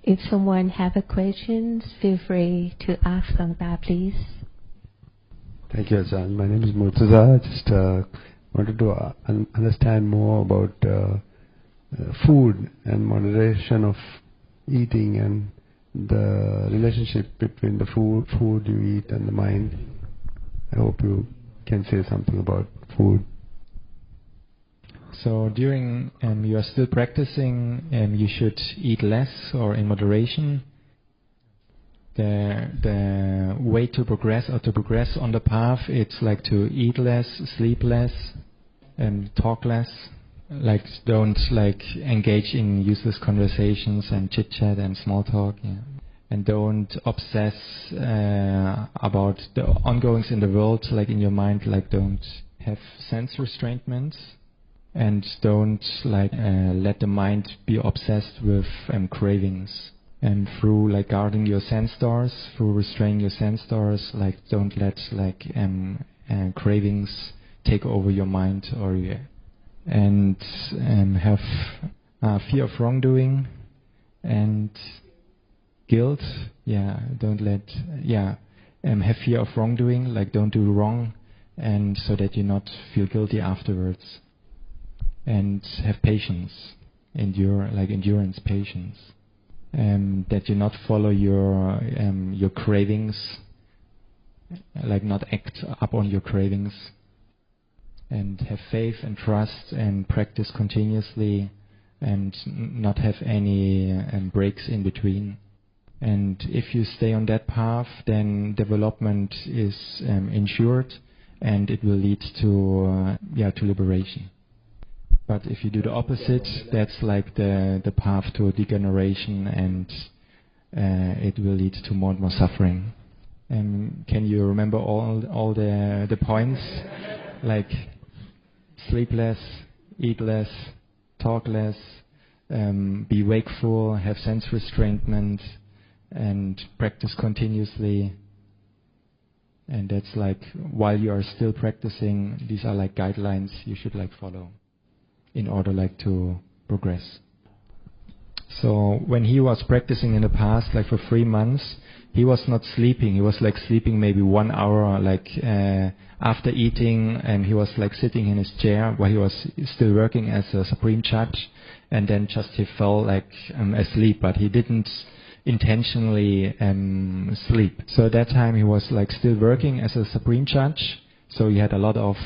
If someone have a question, feel free to ask Luangta, please. Thank you, Ajahn. My name is Murtaza. Just wanted to understand more about food and moderation of eating and the relationship between the food you eat and the mind. I hope you can say something about food. So during you are still practicing, you should eat less or in moderation. The way to progress on the path, it's like to eat less, sleep less, and talk less. Like don't engage in useless conversations and chit chat and small talk. Yeah. And don't obsess about the ongoings in the world, like in your mind. Like don't have sense restraints. And don't let the mind be obsessed with cravings. And through guarding your sense doors, through restraining your sense doors, don't let cravings take over your mind and have fear of wrongdoing and guilt. Yeah, don't let have fear of wrongdoing. Don't do wrong, and so that you not feel guilty afterwards. And have patience, endurance, patience, that you not follow your cravings, not act upon your cravings, and have faith and trust and practice continuously, and not have any breaks in between. And if you stay on that path, then development is ensured, and it will lead to liberation. But if you do the opposite, that's the path to degeneration, and it will lead to more and more suffering. Can you remember all the points? Sleep less, eat less, talk less, be wakeful, have sense restraint, and practice continuously. And that's while you are still practicing, these are guidelines you should follow in order to progress. So when he was practicing in the past, for 3 months, he was not sleeping. He was sleeping maybe 1 hour, after eating, and he was sitting in his chair while he was still working as a supreme judge, and then just he fell asleep, but he didn't intentionally sleep. So at that time he was still working as a supreme judge. So he had a lot of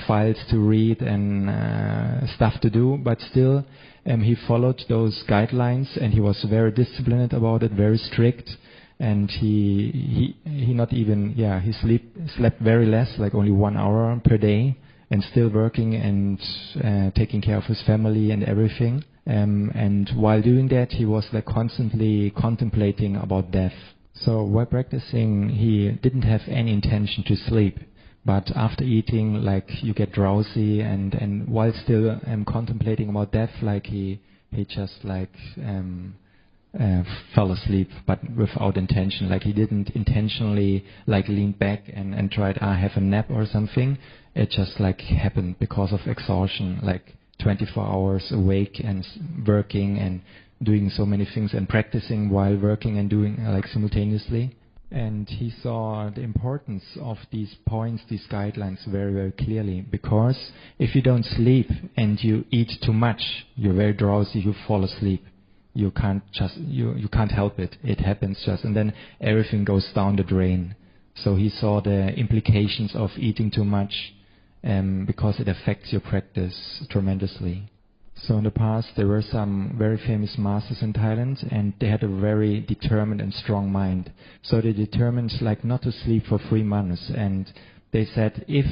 files to read and stuff to do, but still he followed those guidelines, and he was very disciplined about it, very strict, and he not even he slept very less, only 1 hour per day, and still working and taking care of his family and everything. And while doing that, he was constantly contemplating about death. So while practicing, he didn't have any intention to sleep. But after eating, you get drowsy, and while still contemplating about death, he just fell asleep, but without intention. He didn't intentionally lean back and tried have a nap or something. It just happened because of exhaustion, 24 hours awake and working and doing so many things and practicing while working and doing simultaneously. And he saw the importance of these points, these guidelines very, very clearly. Because if you don't sleep and you eat too much, you're very drowsy, you fall asleep. You can't help it. It happens just, and then everything goes down the drain. So he saw the implications of eating too much, because it affects your practice tremendously. So in the past, there were some very famous masters in Thailand, and they had a very determined and strong mind. So they determined not to sleep for 3 months, and they said, if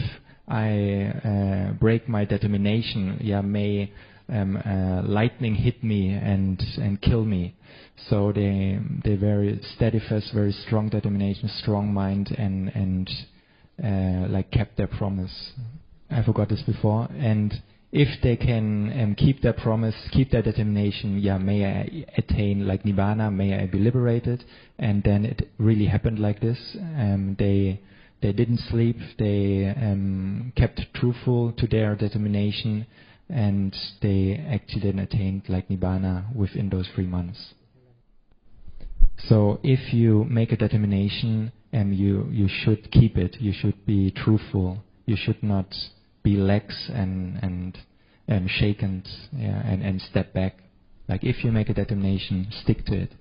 I break my determination, may lightning hit me and kill me. So they very steadfast, very strong determination, strong mind, and kept their promise. I forgot this before. And if they can keep their promise, keep their determination, may I attain Nibbana, may I be liberated. And then it really happened like this. They didn't sleep, they kept truthful to their determination, and they actually then attained Nibbana within those 3 months. So if you make a determination, you should keep it. You should be truthful. You should not be lax and shaken, and step back. Like if you make a determination, stick to it.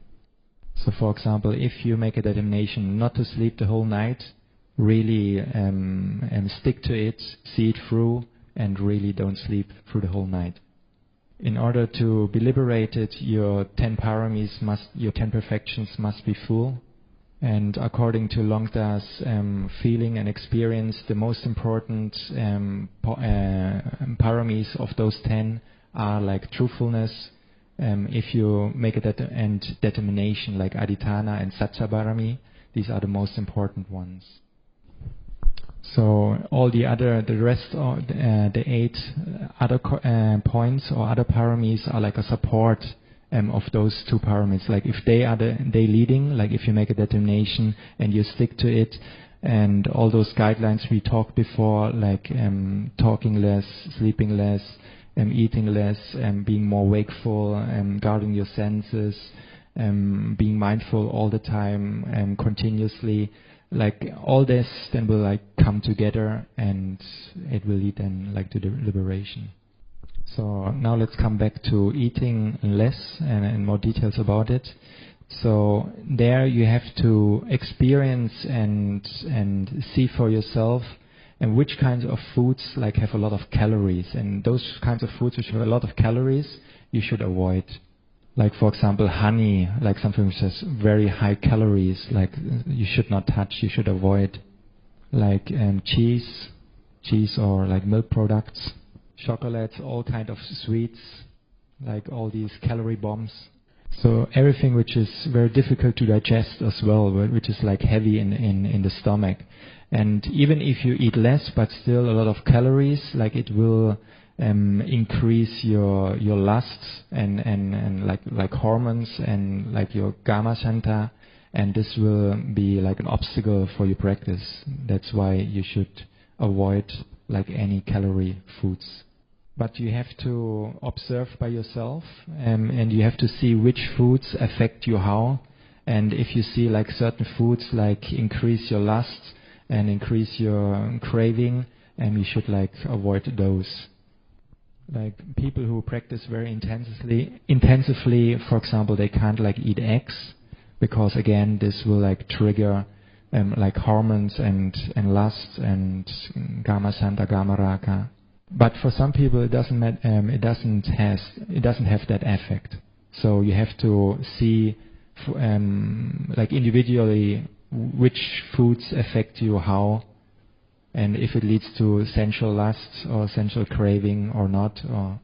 So for example, if you make a determination not to sleep the whole night, really stick to it, see it through, and really don't sleep through the whole night. In order to be liberated, your 10 paramis your 10 perfections must be full. And according to Luangta's feeling and experience, the most important paramis of those 10 are like truthfulness. If you make a determination like adhitthana and satyabarami, these are the most important ones. So all the rest of the 8 other points or other paramis are like a support of those 2 paramis. Like if they leading, like if you make a determination and you stick to it, and all those guidelines we talked before, like talking less, sleeping less, eating less, being more wakeful, guarding your senses, being mindful all the time, continuously. Like all this then will like come together, and it will lead then like to the liberation. So now let's come back to eating less and more details about it. So there you have to experience and see for yourself and which kinds of foods like have a lot of calories, and those kinds of foods which have a lot of calories you should avoid. Like for example honey, like something which has very high calories, like you should not touch, you should avoid. Like cheese or like milk products, chocolates, all kind of sweets, like all these calorie bombs. So everything which is very difficult to digest as well, which is like heavy in the stomach. And even if you eat less but still a lot of calories, like it will increase your lusts and like hormones and like your gamma shanta, and this will be like an obstacle for your practice. That's why you should avoid like any calorie foods. But you have to observe by yourself, and you have to see which foods affect you how. And if you see like certain foods like increase your lust and increase your craving, you should like avoid those. Like people who practice very intensively, for example, they can't like eat eggs, because again this will like trigger like hormones and lust and gamma shanta, gamma raga. But for some people it doesn't have that effect. So you have to see like individually which foods affect you how, and if it leads to sensual lust or sensual craving or not, or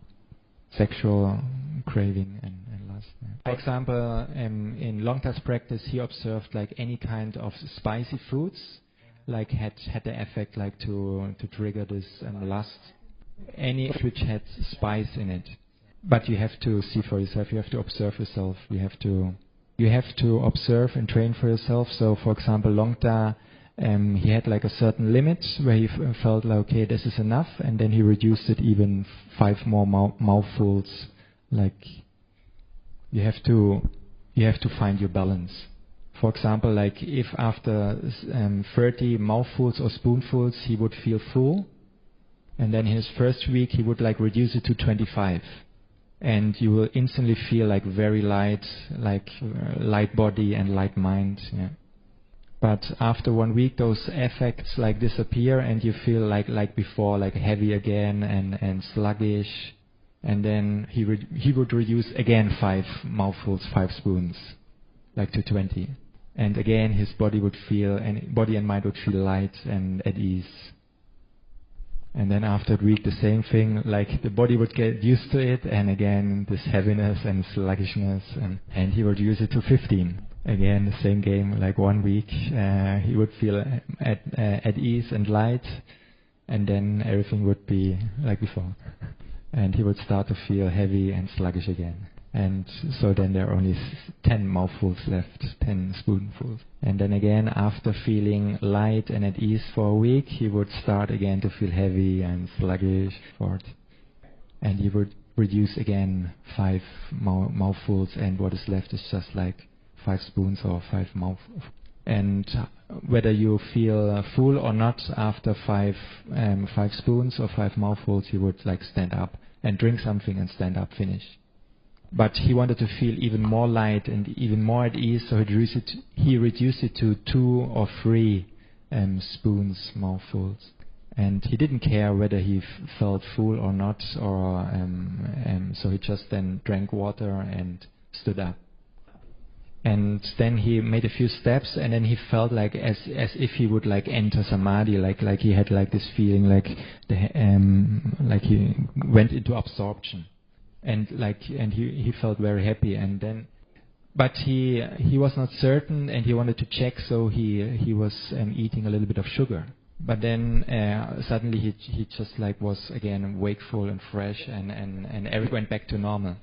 sexual craving and lust. Yeah. For example, in Luangta's practice, he observed like any kind of spicy foods, like had the effect like to trigger this lust. Any which had spice in it. But you have to see for yourself. You have to observe yourself. You have to observe and train for yourself. So, for example, Luangta, he had like a certain limit where he felt like, okay, this is enough, and then he reduced it even 5 more mouthfuls. Like you have to find your balance. For example, like if after 30 mouthfuls or spoonfuls he would feel full, and then his first week he would like reduce it to 25, and you will instantly feel like very light, like light body and light mind. Yeah. But after 1 week, those effects like disappear, and you feel like before, like heavy again and sluggish. And then he would reduce again 5 mouthfuls, 5 spoons, like to 20. And again his body and mind would feel light and at ease. And then after a week, the same thing, like the body would get used to it, and again this heaviness and sluggishness, and he would use it to 15. Again, the same game, like 1 week, he would feel at ease and light, and then everything would be like before. And he would start to feel heavy and sluggish again. And so then there are only 10 mouthfuls left, 10 spoonfuls. And then again, after feeling light and at ease for a week, he would start again to feel heavy and sluggish. And he would reduce again 5 mouthfuls, and what is left is just like 5 spoons or 5 mouthfuls. And whether you feel full or not after 5 spoons or 5 mouthfuls, he would like stand up and drink something and stand up, finish. But he wanted to feel even more light and even more at ease, so he reduced it to 2 or 3 spoons, mouthfuls. And he didn't care whether he felt full or not, or so he just then drank water and stood up. And then he made a few steps, and then he felt like as if he would like enter samadhi, like he had like this feeling like he went into absorption, and he felt very happy. And then, but he was not certain, and he wanted to check, so he was eating a little bit of sugar. But then suddenly he just like was again wakeful and fresh, and everything went back to normal.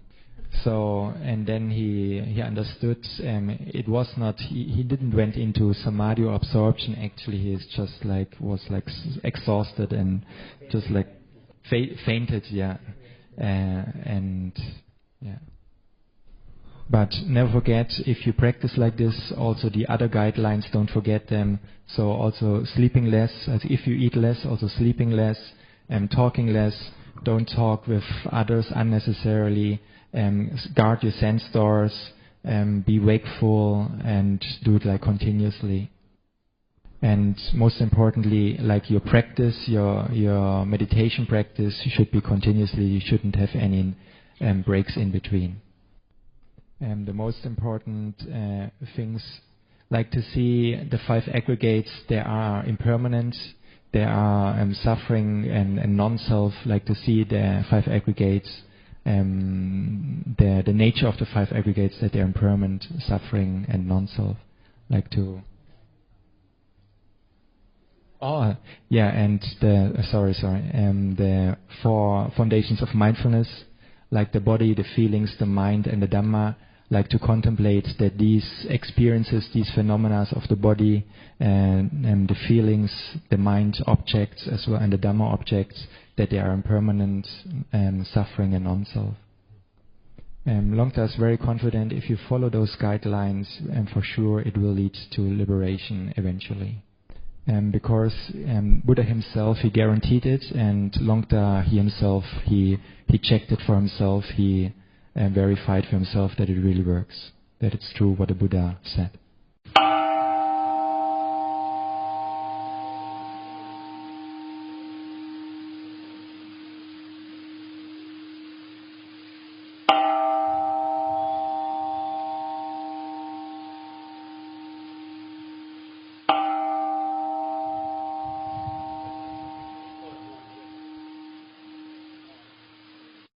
So, and then he understood it was not, he didn't went into samadhi or absorption. Actually, he is just like was like exhausted and just like fainted, yeah, and yeah. But never forget, if you practice like this, also the other guidelines, don't forget them. So also sleeping less, as if you eat less, also sleeping less, talking less, don't talk with others unnecessarily, guard your sense doors, be wakeful, and do it like continuously. And most importantly, like your practice, your meditation practice should be continuously, you shouldn't have any breaks in between. The most important things, like to see the 5 aggregates, they are impermanent, they are suffering and non-self, like to see the 5 aggregates, the nature of the 5 aggregates, that they are impermanent, suffering and non-self, like to... Oh, yeah, and the 4 foundations of mindfulness, like the body, the feelings, the mind, and the dhamma, like to contemplate that these experiences, these phenomena of the body and the feelings, the mind objects as well, and the dhamma objects, that they are impermanent, suffering and non-self. Luangta is very confident if you follow those guidelines, and for sure it will lead to liberation eventually. Because Buddha himself, he guaranteed it, and Luangta, he himself, he checked it for himself, he verified for himself that it really works, that it's true what the Buddha said.